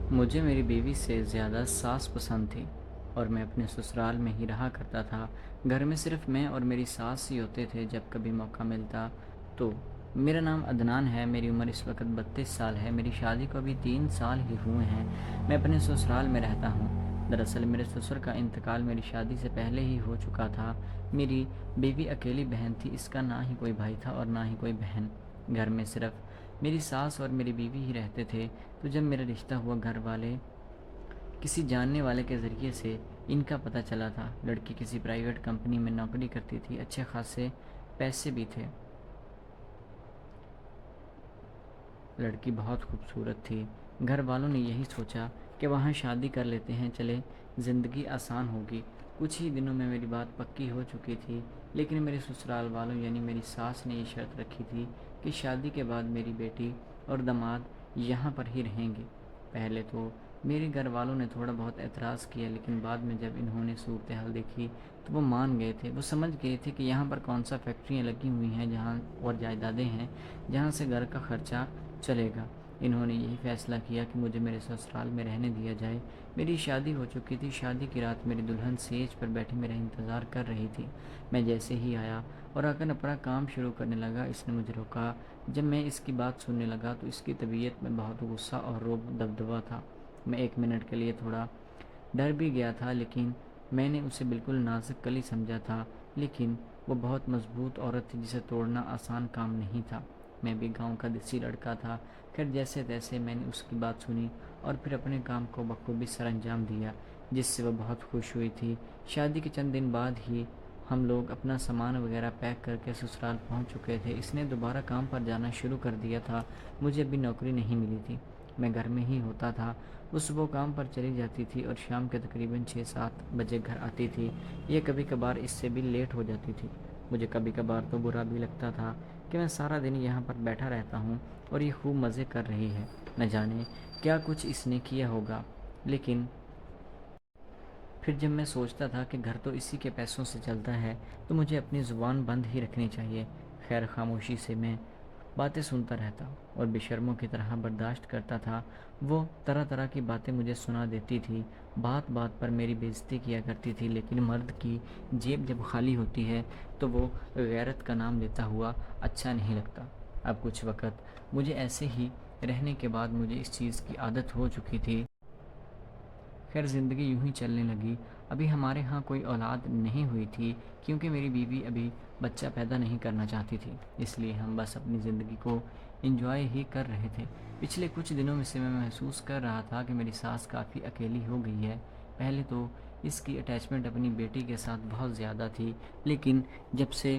مجھے میری بیوی سے زیادہ ساس پسند تھی اور میں اپنے سسرال میں ہی رہا کرتا تھا۔ گھر میں صرف میں اور میری ساس ہی ہوتے تھے جب کبھی موقع ملتا تو۔ میرا نام عدنان ہے، میری عمر اس وقت 32 سال ہے، میری شادی کو ابھی 3 سال ہی ہوئے ہیں۔ میں اپنے سسرال میں رہتا ہوں۔ دراصل میرے سسر کا انتقال میری شادی سے پہلے ہی ہو چکا تھا۔ میری بیوی اکیلی بہن تھی، اس کا نہ ہی کوئی بھائی تھا اور نہ ہی کوئی بہن۔ گھر میں صرف میری ساس اور میری بیوی ہی رہتے تھے، تو جب میرا رشتہ ہوا گھر والے کسی جاننے والے کے ذریعے سے ان کا پتہ چلا تھا۔ لڑکی کسی پرائیویٹ کمپنی میں نوکری کرتی تھی، اچھے خاصے پیسے بھی تھے۔ لڑکی بہت خوبصورت تھی۔ گھر والوں نے یہی سوچا کہ وہاں شادی کر لیتے ہیں، چلے زندگی آسان ہوگی۔ کچھ ہی دنوں میں میری بات پکی ہو چکی تھی، لیکن میرے سسرال والوں یعنی میری ساس نے یہ شرط رکھی تھی کہ شادی کے بعد میری بیٹی اور داماد یہاں پر ہی رہیں گے۔ پہلے تو میرے گھر والوں نے تھوڑا بہت اعتراض کیا، لیکن بعد میں جب انہوں نے صورتحال دیکھی تو وہ مان گئے تھے۔ وہ سمجھ گئے تھے کہ یہاں پر کون سا فیکٹریاں لگی ہوئی ہیں جہاں اور جائیدادیں ہیں جہاں سے گھر کا خرچہ چلے گا۔ انہوں نے یہی فیصلہ کیا کہ مجھے میرے سسرال میں رہنے دیا جائے۔ میری شادی ہو چکی تھی۔ شادی کی رات میری دلہن سیج پر بیٹھی میرا انتظار کر رہی تھی۔ میں جیسے ہی آیا اور آ کر اپنا کام شروع کرنے لگا، اس نے مجھے روکا۔ جب میں اس کی بات سننے لگا تو اس کی طبیعت میں بہت غصہ اور رعب دبدبا تھا۔ میں 1 منٹ کے لیے تھوڑا ڈر بھی گیا تھا، لیکن میں نے اسے بالکل نازک کلی سمجھا تھا، لیکن وہ بہت مضبوط عورت تھی جسے توڑنا آسان کام نہیں تھا۔ میں بھی گاؤں کا دیسی لڑکا تھا۔ خیر جیسے تیسے میں نے اس کی بات سنی اور پھر اپنے کام کو بخوبی سر انجام دیا، جس سے وہ بہت خوش ہوئی تھی۔ شادی کے چند دن بعد ہی ہم لوگ اپنا سامان وغیرہ پیک کر کے سسرال پہنچ چکے تھے۔ اس نے دوبارہ کام پر جانا شروع کر دیا تھا۔ مجھے ابھی نوکری نہیں ملی تھی، میں گھر میں ہی ہوتا تھا۔ وہ صبح کام پر چلی جاتی تھی اور شام کے تقریباً 6-7 بجے گھر آتی تھی۔ یہ کبھی کبھار اس سے بھی لیٹ ہو جاتی تھی۔ مجھے کبھی کبھار تو برا بھی لگتا تھا کہ میں سارا دن یہاں پر بیٹھا رہتا ہوں اور یہ خوب مزے کر رہی ہے، نہ جانے کیا کچھ اس نے کیا ہوگا۔ لیکن پھر جب میں سوچتا تھا کہ گھر تو اسی کے پیسوں سے چلتا ہے تو مجھے اپنی زبان بند ہی رکھنی چاہیے۔ خیر خاموشی سے میں باتیں سنتا رہتا اور بے شرموں کی طرح برداشت کرتا تھا۔ وہ طرح طرح کی باتیں مجھے سنا دیتی تھی، بات بات پر میری بےعزتی کیا کرتی تھی، لیکن مرد کی جیب جب خالی ہوتی ہے تو وہ غیرت کا نام لیتا ہوا اچھا نہیں لگتا۔ اب کچھ وقت مجھے ایسے ہی رہنے کے بعد مجھے اس چیز کی عادت ہو چکی تھی۔ خیر زندگی یوں ہی چلنے لگی۔ ابھی ہمارے ہاں کوئی اولاد نہیں ہوئی تھی کیونکہ میری بیوی ابھی بچہ پیدا نہیں کرنا چاہتی تھی، اس لیے ہم بس اپنی زندگی کو انجوائے ہی کر رہے تھے۔ پچھلے کچھ دنوں میں سے میں محسوس کر رہا تھا کہ میری ساس کافی اکیلی ہو گئی ہے۔ پہلے تو اس کی اٹیچمنٹ اپنی بیٹی کے ساتھ بہت زیادہ تھی، لیکن جب سے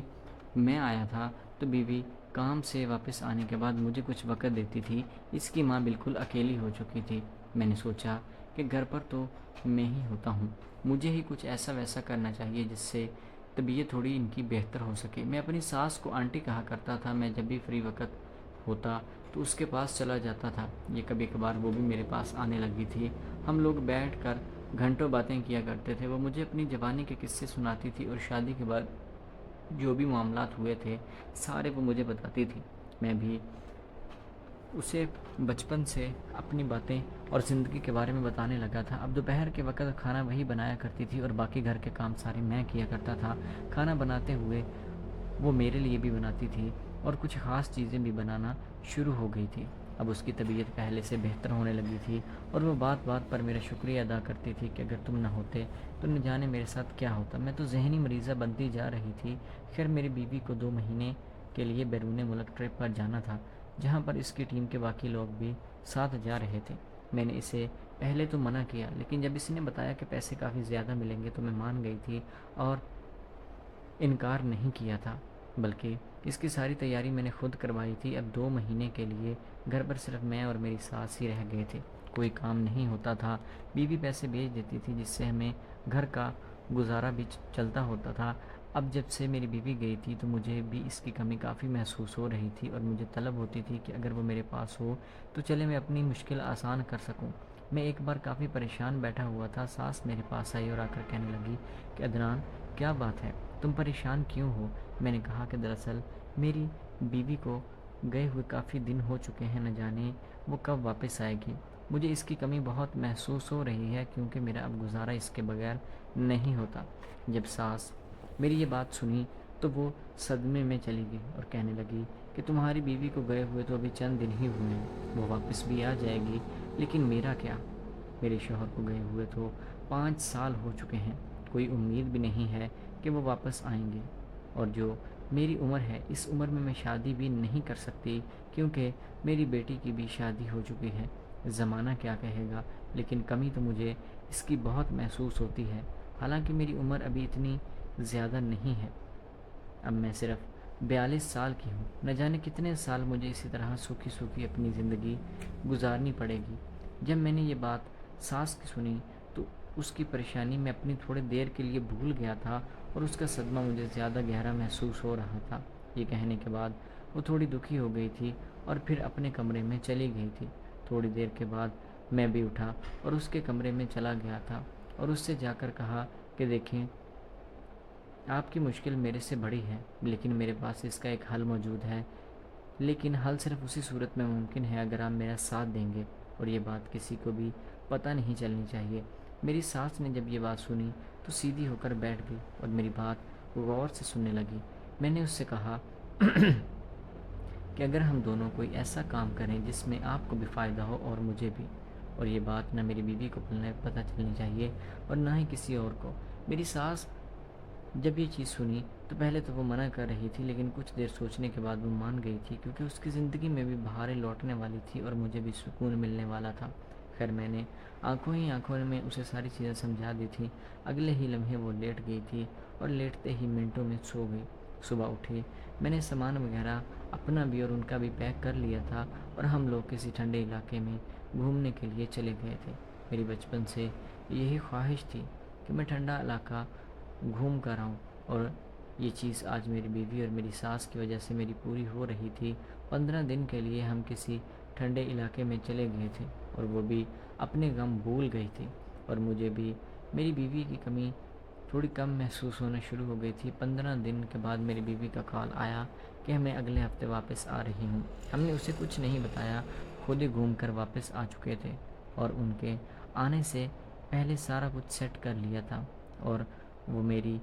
میں آیا تھا تو بیوی کام سے واپس آنے کے بعد مجھے کچھ وقت دیتی تھی۔ اس کی ماں بالکل اکیلی ہو چکی تھی۔ میں نے سوچا کہ گھر پر تو میں ہی ہوتا ہوں، مجھے ہی کچھ ایسا ویسا کرنا چاہیے جس سے طبیعت تھوڑی ان کی بہتر ہو سکے۔ میں اپنی ساس کو آنٹی کہا کرتا تھا۔ میں جب بھی فری وقت ہوتا تو اس کے پاس چلا جاتا تھا۔ یہ کبھی کبھار وہ بھی میرے پاس آنے لگی تھی۔ ہم لوگ بیٹھ کر گھنٹوں باتیں کیا کرتے تھے۔ وہ مجھے اپنی جوانی کے قصے سناتی تھی اور شادی کے بعد جو بھی معاملات ہوئے تھے سارے وہ مجھے بتاتی تھی۔ میں بھی اسے بچپن سے اپنی باتیں اور زندگی کے بارے میں بتانے لگا تھا۔ اب دوپہر کے وقت کھانا وہی بنایا کرتی تھی اور باقی گھر کے کام سارے میں کیا کرتا تھا۔ کھانا بناتے ہوئے وہ میرے لیے بھی بناتی تھی اور کچھ خاص چیزیں بھی بنانا شروع ہو گئی تھی۔ اب اس کی طبیعت پہلے سے بہتر ہونے لگی تھی اور وہ بات بات پر میرا شکریہ ادا کرتی تھی کہ اگر تم نہ ہوتے تو نہ جانے میرے ساتھ کیا ہوتا۔ میں تو ذہنی مریضہ بنتی جا رہی تھی۔ خیر میری بیوی کو 2 مہینے کے لیے بیرون ملک ٹرپ پر جانا تھا، جہاں پر اس کی ٹیم کے باقی لوگ بھی ساتھ جا رہے تھے۔ میں نے اسے پہلے تو منع کیا، لیکن جب اس نے بتایا کہ پیسے کافی زیادہ ملیں گے تو میں مان گئی تھی اور انکار نہیں کیا تھا، بلکہ اس کی ساری تیاری میں نے خود کروائی تھی۔ اب 2 مہینے کے لیے گھر پر صرف میں اور میری ساس ہی رہ گئے تھے۔ کوئی کام نہیں ہوتا تھا۔ بیوی پیسے بھیج دیتی تھی جس سے ہمیں گھر کا گزارا بھی چلتا ہوتا تھا۔ اب جب سے میری بیوی گئی تھی تو مجھے بھی اس کی کمی کافی محسوس ہو رہی تھی اور مجھے طلب ہوتی تھی کہ اگر وہ میرے پاس ہو تو چلے میں اپنی مشکل آسان کر سکوں۔ میں ایک بار کافی پریشان بیٹھا ہوا تھا۔ ساس میرے پاس آئی اور آ کر کہنے لگی کہ عدنان کیا بات ہے، تم پریشان کیوں ہو؟ میں نے کہا کہ دراصل میری بیوی کو گئے ہوئے کافی دن ہو چکے ہیں، نہ جانے وہ کب واپس آئے گی۔ مجھے اس کی کمی بہت محسوس ہو رہی ہے کیونکہ میرا اب گزارا اس کے بغیر نہیں ہوتا۔ جب ساس میری یہ بات سنی تو وہ صدمے میں چلی گئی اور کہنے لگی کہ تمہاری بیوی کو گئے ہوئے تو ابھی چند دن ہی ہوئے ہیں، وہ واپس بھی آ جائے گی، لیکن میرا کیا؟ میرے شوہر کو گئے ہوئے تو 5 سال ہو چکے ہیں، کوئی امید بھی نہیں ہے کہ وہ واپس آئیں گے، اور جو میری عمر ہے اس عمر میں شادی بھی نہیں کر سکتی کیونکہ میری بیٹی کی بھی شادی ہو چکی ہے۔ زمانہ کیا کہے گا، لیکن کمی تو مجھے اس کی بہت محسوس ہوتی ہے، حالانکہ میری عمر ابھی اتنی زیادہ نہیں ہے۔ اب میں صرف 42 سال کی ہوں، نہ جانے کتنے سال مجھے اسی طرح سوکھی سوکھی اپنی زندگی گزارنی پڑے گی۔ جب میں نے یہ بات ساس کی سنی تو اس کی پریشانی میں اپنی تھوڑی دیر کے لیے بھول گیا تھا اور اس کا صدمہ مجھے زیادہ گہرا محسوس ہو رہا تھا۔ یہ کہنے کے بعد وہ تھوڑی دکھی ہو گئی تھی اور پھر اپنے کمرے میں چلی گئی تھی۔ تھوڑی دیر کے بعد میں بھی اٹھا اور اس کے کمرے میں چلا گیا تھا اور اس سے جا کر کہا کہ دیکھیں، آپ کی مشکل میرے سے بڑی ہے، لیکن میرے پاس اس کا ایک حل موجود ہے، لیکن حل صرف اسی صورت میں ممکن ہے اگر آپ میرا ساتھ دیں گے، اور یہ بات کسی کو بھی پتہ نہیں چلنی چاہیے۔ میری ساس نے جب یہ بات سنی تو سیدھی ہو کر بیٹھ گئی اور میری بات غور سے سننے لگی۔ میں نے اس سے کہا کہ اگر ہم دونوں کوئی ایسا کام کریں جس میں آپ کو بھی فائدہ ہو اور مجھے بھی، اور یہ بات نہ میری بیوی کو پتہ چلنی چاہیے اور نہ ہی کسی اور کو۔ میری ساس جب یہ چیز سنی تو پہلے تو وہ منع کر رہی تھی، لیکن کچھ دیر سوچنے کے بعد وہ مان گئی تھی کیونکہ اس کی زندگی میں بھی بہاریں لوٹنے والی تھی اور مجھے بھی سکون ملنے والا تھا۔ خیر میں نے آنکھوں میں اسے ساری چیزیں سمجھا دی تھی۔ اگلے ہی لمحے وہ لیٹ گئی تھی اور لیٹتے ہی منٹوں میں سو گئی۔ صبح اٹھی، میں نے سامان وغیرہ اپنا بھی اور ان کا بھی پیک کر لیا تھا اور ہم لوگ کسی ٹھنڈے علاقے میں گھومنے کے لیے چلے گئے تھے۔ میری بچپن سے یہی خواہش تھی کہ میں ٹھنڈا علاقہ گھوم کر آؤں، اور یہ چیز آج میری بیوی اور میری ساس کی وجہ سے میری پوری ہو رہی تھی۔ 15 دن کے لیے ہم کسی ٹھنڈے علاقے میں چلے گئے تھے اور وہ بھی اپنے غم بھول گئی تھی، اور مجھے بھی میری بیوی کی کمی تھوڑی کم محسوس ہونا شروع ہو گئی تھی۔ 15 دن کے بعد میری بیوی کا کال آیا کہ میں اگلے ہفتے واپس آ رہی ہوں۔ ہم نے اسے کچھ نہیں بتایا، خود ہی گھوم کر واپس آ چکے تھے اور ان کے آنے سے پہلے سارا کچھ سیٹ کر لیا تھا، اور وہ میری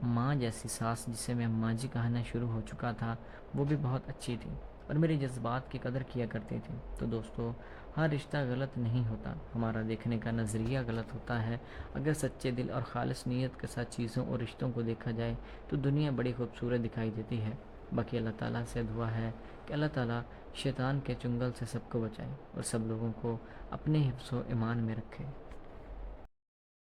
ماں جیسی ساس جسے میں اماں جی کہنا شروع ہو چکا تھا، وہ بھی بہت اچھی تھی اور میرے جذبات کی قدر کیا کرتی تھی۔ تو دوستو، ہر رشتہ غلط نہیں ہوتا، ہمارا دیکھنے کا نظریہ غلط ہوتا ہے۔ اگر سچے دل اور خالص نیت کے ساتھ چیزوں اور رشتوں کو دیکھا جائے تو دنیا بڑی خوبصورت دکھائی دیتی ہے۔ باقی اللہ تعالیٰ سے دعا ہے کہ اللہ تعالیٰ شیطان کے چنگل سے سب کو بچائے اور سب لوگوں کو اپنے حفظ و ایمان میں رکھے۔